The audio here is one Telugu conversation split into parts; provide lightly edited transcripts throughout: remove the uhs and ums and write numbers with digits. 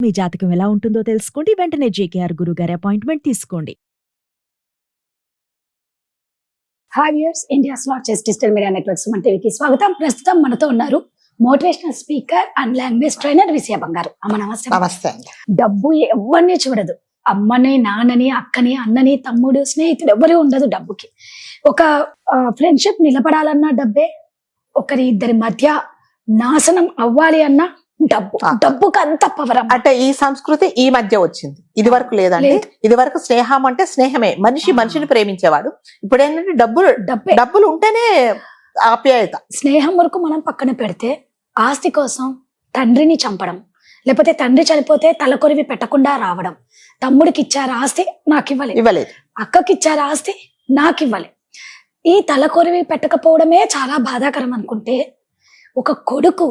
మీ జాతకం ఎలా ఉంటుందో తెలుసుకోండి. వెంటనే జేకేఆర్ గురుగారి అపాయింట్మెంట్ తీసుకోండి. Hi viewers, India's largest digital media network Suman టీవీకి స్వాగతం. ప్రస్తుతం మనతో ఉన్నారు motivational speaker and language trainer Vijaya Bangaru. అమ్మ నమస్తే. నమస్తే. డబ్బు ఎవరిని చూడదు. అమ్మని, నాన్నని, అక్కని, అన్నని, తమ్ముడు, స్నేహితుడు ఎవరు ఉండదు డబ్బుకి. ఒక ఫ్రెండ్షిప్ నిలబడాలన్నా డబ్బే, ఒకరి ఇద్దరి మధ్య నాశనం అవ్వాలి అన్నా డబ్బు. డబ్బుకి అంత పవర్. అంటే ఈ సంస్కృతి ఈ మధ్య వచ్చింది, ఇది వరకు లేదండి. ఇది వరకు స్నేహం అంటే స్నేహమే, మనిషిని ప్రేమించేవాడు. ఇప్పుడు ఏంటంటే డబ్బులు ఉంటేనే ఆప్యాయత. స్నేహం వరకు మనం పక్కన పెడితే, ఆస్తి కోసం తండ్రిని చంపడం, లేకపోతే తండ్రి చనిపోతే తలకొరివి పెట్టకుండా రావడం, తమ్ముడికి ఇచ్చారు ఆస్తి నాకు ఇవ్వలేదు, అక్కకి ఇచ్చారు ఆస్తి నాకు ఇవ్వలేదు, ఈ తలకొరివి పెట్టకపోవడమే చాలా బాధాకరం అనుకుంటే, ఒక కొడుకు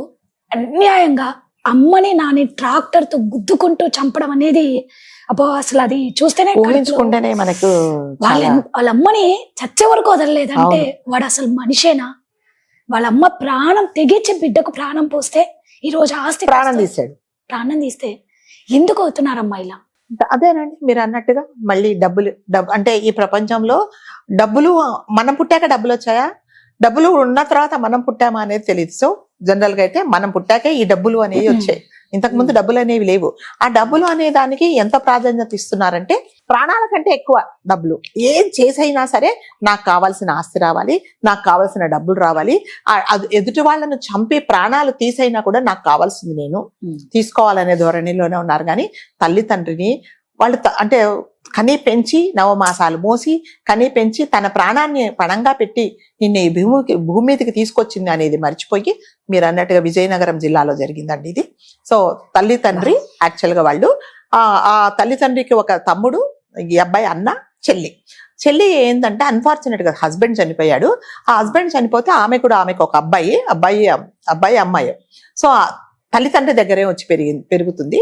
అన్యాయంగా అమ్మని నాని ట్రాక్టర్ తో గుద్దుకుంటూ చంపడం అనేది అబ్బో, అసలు అది చూస్తేనే ఊహించుకుంటేనే మనకు. వాళ్ళ అమ్మని చచ్చే వరకు వదలలేదంటే వాడు అసలు మనిషేనా? వాళ్ళ అమ్మ ప్రాణం తెగించి బిడ్డకు ప్రాణం పోస్తే ఈ రోజు ఆస్తి ప్రాణం తీస్తే ఎందుకు అవుతున్నారమ్మా ఇలా? అదేనండి మీరు అన్నట్టుగా. మళ్ళీ డబ్బు అంటే ఈ ప్రపంచంలో డబ్బులు మనం పుట్టాక డబ్బులు వచ్చాయా, డబ్బులు ఉన్న తర్వాత మనం పుట్టామా అనేది తెలియదు. సో జనరల్ గా అయితే మనం పుట్టాకే ఈ డబ్బులు అనేవి వచ్చాయి. ఇంతకు ముందు డబ్బులు అనేవి లేవు. ఆ డబ్బులు అనే దానికి ఎంత ప్రాధాన్యత ఇస్తున్నారంటే, ప్రాణాల కంటే ఎక్కువ డబ్బులు. ఏం చేసైనా సరే నాకు కావాల్సిన ఆస్తి రావాలి, నాకు కావాల్సిన డబ్బులు రావాలి. ఎదుటి వాళ్ళను చంపి ప్రాణాలు తీసైనా కూడా నాకు కావాల్సింది నేను తీసుకోవాలనే ధోరణిలోనే ఉన్నారు. కానీ తల్లిదండ్రిని వాళ్ళు అంటే కనీ పెంచి నవమాసాలు మోసి కనీ పెంచి తన ప్రాణాన్ని పణంగా పెట్టి నిన్న ఈ భూమి మీదకి తీసుకొచ్చింది అనేది మర్చిపోయి, మీరు అన్నట్టుగా విజయనగరం జిల్లాలో జరిగిందండి ఇది. సో తల్లిదండ్రి యాక్చువల్గా వాళ్ళు ఆ తల్లిదండ్రికి ఒక తమ్ముడు, ఈ అబ్బాయి అన్న, చెల్లి ఏంటంటే అన్ఫార్చునేట్ గా హస్బెండ్ చనిపోయాడు. ఆ హస్బెండ్ చనిపోతే ఆమెకు ఒక అబ్బాయి అమ్మాయి. సో తల్లిదండ్రి దగ్గరే వచ్చి పెరుగుతుంది.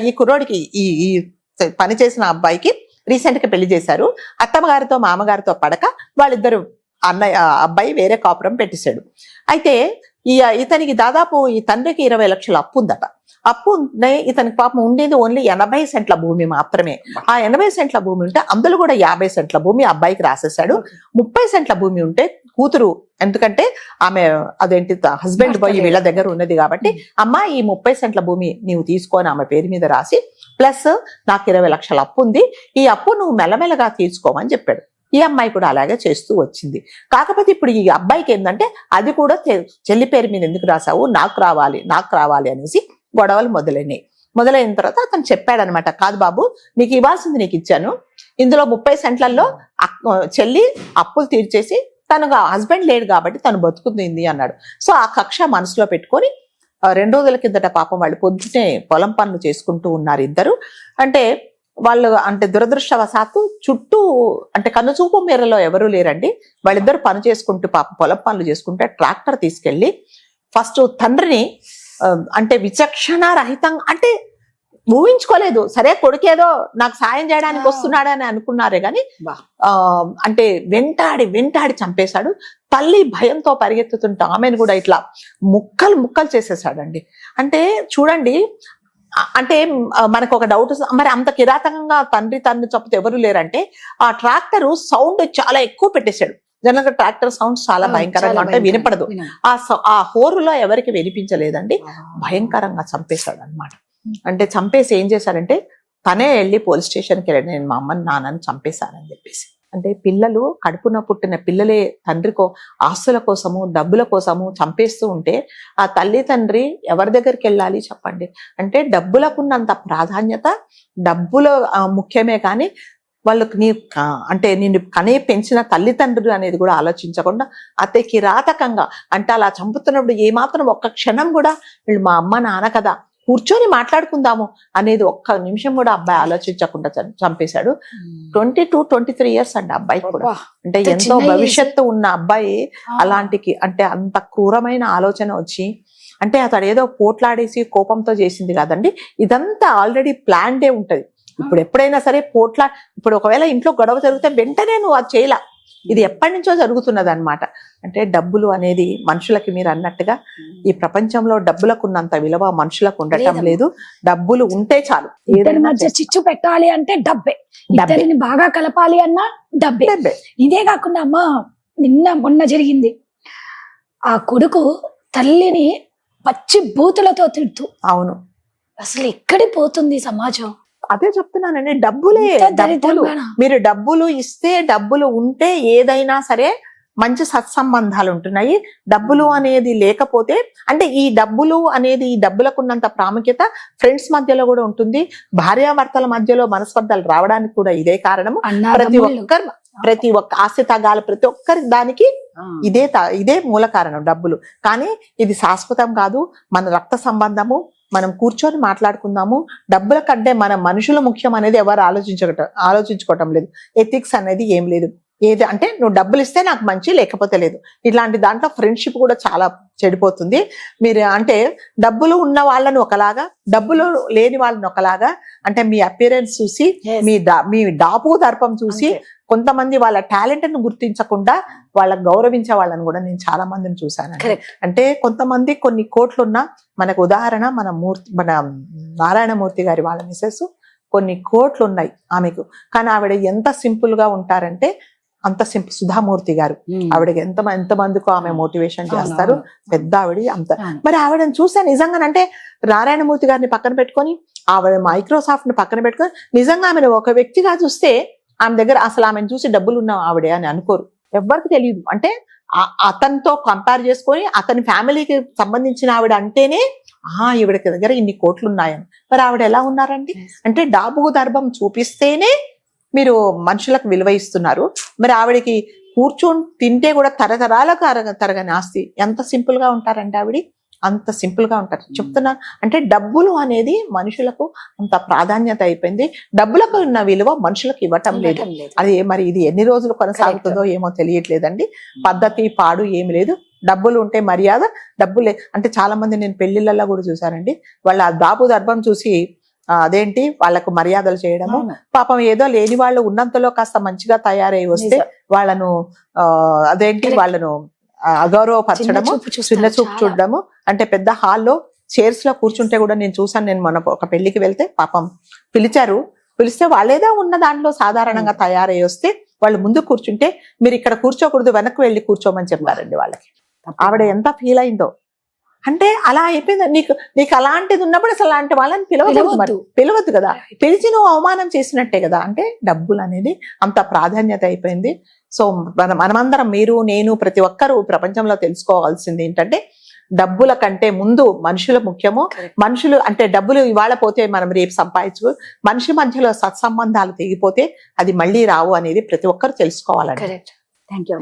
ఈ కుర్రోడికి ఈ పని చేసిన అబ్బాయికి రీసెంట్ గా పెళ్లి చేశారు. అత్తమ్మగారితో మామగారితో పడక వాళ్ళిద్దరు అబ్బాయి వేరే కాపురం పెట్టేశాడు. అయితే ఇతనికి దాదాపు ఈ తండ్రికి 20 లక్షల అప్పు ఉందట. అప్పు ఇతనికి పాపం ఉండేది ఓన్లీ 80 సెంట్ల భూమి మాత్రమే. ఆ 80 సెంట్ల భూమి ఉంటే అందులో కూడా 50 సెంట్ల భూమి అబ్బాయికి రాసేశాడు. 30 సెంట్ల భూమి ఉంటే కూతురు, ఎందుకంటే ఆమె అదేంటి హస్బెండ్ పోయి వీళ్ళ దగ్గర ఉన్నది కాబట్టి, అమ్మా ఈ 30 సెంట్ల భూమి నీవు తీసుకొని ఆమె పేరు మీద రాసి, ప్లస్ నాకు 20 లక్షల అప్పు ఉంది, ఈ అప్పు నువ్వు మెల్లమెల్లగా తీర్చుకోమని చెప్పాడు. ఈ అమ్మాయి కూడా అలాగే చేస్తూ వచ్చింది. కాకపోతే ఇప్పుడు ఈ అబ్బాయికి ఏంటంటే, అది కూడా చెల్లి పేరు మీద ఎందుకు రాసావు, నాకు రావాలి అనేసి గొడవలు మొదలైన తర్వాత అతను చెప్పాడనమాట, కాదు బాబు నీకు ఇవ్వాల్సింది నీకు ఇచ్చాను, ఇందులో 30 సెంట్లలో చెల్లి అప్పులు తీర్చేసి తను హస్బెండ్ లేడు కాబట్టి తను బతుకుతుంది అన్నాడు. సో ఆ కక్ష మనసులో పెట్టుకొని 2 రోజుల కిందట పాపం వాళ్ళు పొద్దునే పొలం పనులు చేసుకుంటూ ఉన్నారు ఇద్దరు. అంటే వాళ్ళు దురదృష్టవశాత్తు చుట్టూ కన్నుచూపు మేరలో ఎవరూ లేరండి. వాళ్ళిద్దరు పని చేసుకుంటూ పాపం పొలం పనులు చేసుకుంటే ట్రాక్టర్ తీసుకెళ్లి ఫస్ట్ తండ్రిని విచక్షణ రహితంగా ఊహించుకోలేదు. సరే కొడుకేదో నాకు సాయం చేయడానికి వస్తున్నాడని అనుకున్నారే గాని వెంటాడి చంపేశాడు. తల్లి భయంతో పరిగెత్తుతుంటే ఆమెను కూడా ఇట్లా ముక్కలు చేసేసాడండి. చూడండి, మనకు ఒక డౌట్, మరి అంత కిరాతకంగా తండ్రి చంపితే ఎవరు లేరంటే, ఆ ట్రాక్టర్ సౌండ్ చాలా ఎక్కువ పెట్టేశాడు. జనరల్గా ట్రాక్టర్ సౌండ్ చాలా భయంకరంగా అంటే వినపడదు. ఆ హోరులో ఎవరికి వినిపించలేదండి. భయంకరంగా చంపేశాడు అనమాట. చంపేసి ఏం చేశారంటే, తనే వెళ్ళి పోలీస్ స్టేషన్కి వెళ్ళాడు, నేను మా అమ్మని నాన్నని చంపేశానని చెప్పేసి. పిల్లలు కడుపున పుట్టిన పిల్లలే తండ్రికో ఆస్తుల కోసము డబ్బుల కోసము చంపేస్తూ ఉంటే ఆ తల్లి తండ్రి ఎవరి దగ్గరికి వెళ్ళాలి చెప్పండి? డబ్బులకున్నంత ప్రాధాన్యత డబ్బులు ముఖ్యమే, కానీ వాళ్ళకి నిన్ను కనే పెంచిన తల్లిదండ్రులు అనేది కూడా ఆలోచించకుండా అతి కిరాతకంగా అలా చంపుతున్నప్పుడు ఏమాత్రం ఒక్క క్షణం కూడా వీళ్ళు మా అమ్మ నాన్న కదా కూర్చొని మాట్లాడుకుందాము అనేది ఒక్క నిమిషం కూడా అబ్బాయి ఆలోచించకుండా చంపేశాడు. 22-23 ఇయర్స్ అండి అబ్బాయి కూడా. ఎంతో భవిష్యత్తు ఉన్న అబ్బాయి అలాంటికి అంత క్రూరమైన ఆలోచన వచ్చి, అతడు ఏదో పోట్లాడేసి కోపంతో చేసింది కాదండి, ఇదంతా ఆల్రెడీ ప్లాన్డే ఉంటది. ఇప్పుడు ఎప్పుడైనా సరే ఇప్పుడు ఒకవేళ ఇంట్లో గొడవ జరిగితే వెంటనే నువ్వు అది చేయలా, ఇది ఎప్పటి నుంచో జరుగుతున్నది అనమాట. అంటే డబ్బులు అనేది మనుషులకి మీరు అన్నట్టుగా ఈ ప్రపంచంలో డబ్బులకు ఉన్నంత విలువ మనుషులకు ఉండటం లేదు. డబ్బులు ఉంటే చాలు. ఇద్దరి మధ్య చిచ్చు పెట్టాలి అంటే డబ్బే, ఇద్దరిని బాగా కలపాలి అన్నా డబ్బే. ఇదే కాకుండా అమ్మ మొన్న జరిగింది, ఆ కొడుకు తల్లిని పచ్చి బూతులతో తిడుతూ. అవును, అసలు ఎక్కడి పోతుంది సమాజం? అదే చెప్తున్నానండి, డబ్బులే. ఇంత డబ్బులు దరిద్రంగానా? మీరు డబ్బులు ఇస్తే, డబ్బులు ఉంటే ఏదైనా సరే మంచి సత్సంబంధాలు ఉంటున్నాయి. డబ్బులు అనేది లేకపోతే, అంటే ఈ డబ్బులు అనేది, ఈ డబ్బులకు ఉన్నంత ప్రాముఖ్యత ఫ్రెండ్స్ మధ్యలో కూడా ఉంటుంది. భార్యాభర్తల మధ్యలో మనస్పర్ధలు రావడానికి కూడా ఇదే కారణము. ప్రతి ఒక్క ఆస్తి తగాలు, ప్రతి ఒక్కరి దానికి ఇదే మూల కారణం డబ్బులు. కానీ ఇది శాశ్వతం కాదు. మన రక్త సంబంధము, మనం కూర్చొని మాట్లాడుకుందాము. డబ్బుల కంటే మన మనుషులు ముఖ్యం అనేది ఎవరు ఆలోచించుకోవటం లేదు. ఎథిక్స్ అనేది ఏం లేదు. ఏది అంటే నువ్వు డబ్బులు ఇస్తే నాకు మంచి, లేకపోతే లేదు. ఇట్లాంటి దాంట్లో ఫ్రెండ్షిప్ కూడా చాలా చెడిపోతుంది. మీరు అంటే డబ్బులు ఉన్న వాళ్ళని ఒకలాగా, డబ్బులు లేని వాళ్ళని ఒకలాగా, అంటే మీ అపియరెన్స్ చూసి, మీ డాపు దర్పం చూసి కొంతమంది వాళ్ళ టాలెంట్ ను గుర్తించకుండా వాళ్ళని గౌరవించే వాళ్ళని కూడా నేను చాలా మందిని చూశాను. అంటే కొంతమంది కొన్ని కోట్లున్నా, మనకు ఉదాహరణ మన నారాయణమూర్తి గారి వాళ్ళ మిసెస్ కొన్ని కోట్లు ఉన్నాయి ఆమెకు, కానీ ఆవిడ ఎంత సింపుల్ గా ఉంటారంటే అంత సింపుల్. సుధామూర్తి గారు, ఆవిడకి ఎంతమందికో ఆమె మోటివేషన్ చేస్తారు. పెద్ద ఆవిడ అంత. మరి ఆవిడని చూసా నిజంగానంటే, నారాయణమూర్తి గారిని పక్కన పెట్టుకొని, ఆవిడ మైక్రోసాఫ్ట్ ని పక్కన పెట్టుకొని, నిజంగా ఆమెను ఒక వ్యక్తిగా చూస్తే ఆమె దగ్గర అసలు ఆమెను చూసి డబ్బులు ఉన్న ఆవిడే అని అనుకోరు. ఎవరికి తెలియదు. అంటే అతనితో కంపేర్ చేసుకొని, అతని ఫ్యామిలీకి సంబంధించిన ఆవిడ అంటేనే ఈవిడకి దగ్గర ఇన్ని కోట్లు ఉన్నాయని. మరి ఆవిడ ఎలా ఉన్నారండి? అంటే డాబు దర్భం చూపిస్తేనే మీరు మనుషులకు విలువ ఇస్తున్నారు. మరి ఆవిడకి కూర్చొని తింటే కూడా తరతరాలకు తరగని ఆస్తి. ఎంత సింపుల్ గా ఉంటారంటే ఆవిడ, అంత సింపుల్ గా ఉంటారు. చెప్తున్నాను అంటే డబ్బులు అనేది మనుషులకు అంత ప్రాధాన్యత అయిపోయింది. డబ్బులకు ఉన్న విలువ మనుషులకు ఇవ్వటం లేదు. అది మరి ఇది ఎన్ని రోజులు కొనసాగుతుందో ఏమో తెలియట్లేదండి. పద్ధతి పాడు ఏమి లేదు. డబ్బులు ఉంటే మర్యాద, డబ్బులే అంటే చాలా మంది నేను పెళ్లిళ్ళల్లో కూడా చూసానండి, వాళ్ళ దాపు దర్భం చూసి అదేంటి వాళ్ళకు మర్యాదలు చేయడము. పాపం ఏదో లేని వాళ్ళు ఉన్నంతలో కాస్త మంచిగా తయారై వస్తే వాళ్ళను అదేంటి వాళ్ళను అగౌరవపరచడము, చిన్న చూపు చూడడము. అంటే పెద్ద హాల్లో చైర్స్ లో కూర్చుంటే కూడా నేను చూసాను. నేను మొన్న ఒక పెళ్లికి వెళ్తే పాపం పిలిస్తే వాళ్ళేదో ఉన్న దాంట్లో సాధారణంగా తయారై వస్తే వాళ్ళు ముందు కూర్చుంటే, మీరు ఇక్కడ కూర్చోకూడదు, వెనక్కి వెళ్ళి కూర్చోమని చెప్పారండి వాళ్ళకి. ఆవిడ ఎంత ఫీల్ అయిందో. అంటే అలా అయిపోయింది. నీకు అలాంటిది ఉన్నప్పుడు అసలు అలాంటి వాళ్ళని పిలవద్దు కదా. పిలిచి నువ్వు అవమానం చేసినట్టే కదా. అంటే డబ్బులు అనేది అంత ప్రాధాన్యత అయిపోయింది. సో మనమందరం, మీరు నేను ప్రతి ఒక్కరూ ప్రపంచంలో తెలుసుకోవాల్సింది ఏంటంటే, డబ్బుల కంటే ముందు మనుషులు ముఖ్యము. మనుషులు అంటే డబ్బులు ఇవాళ పోతే మనం రేపు సంపాదించు, మనిషి మధ్యలో సత్సంబంధాలు తెగిపోతే అది మళ్ళీ రావు అనేది ప్రతి ఒక్కరు తెలుసుకోవాలండి. Thank you.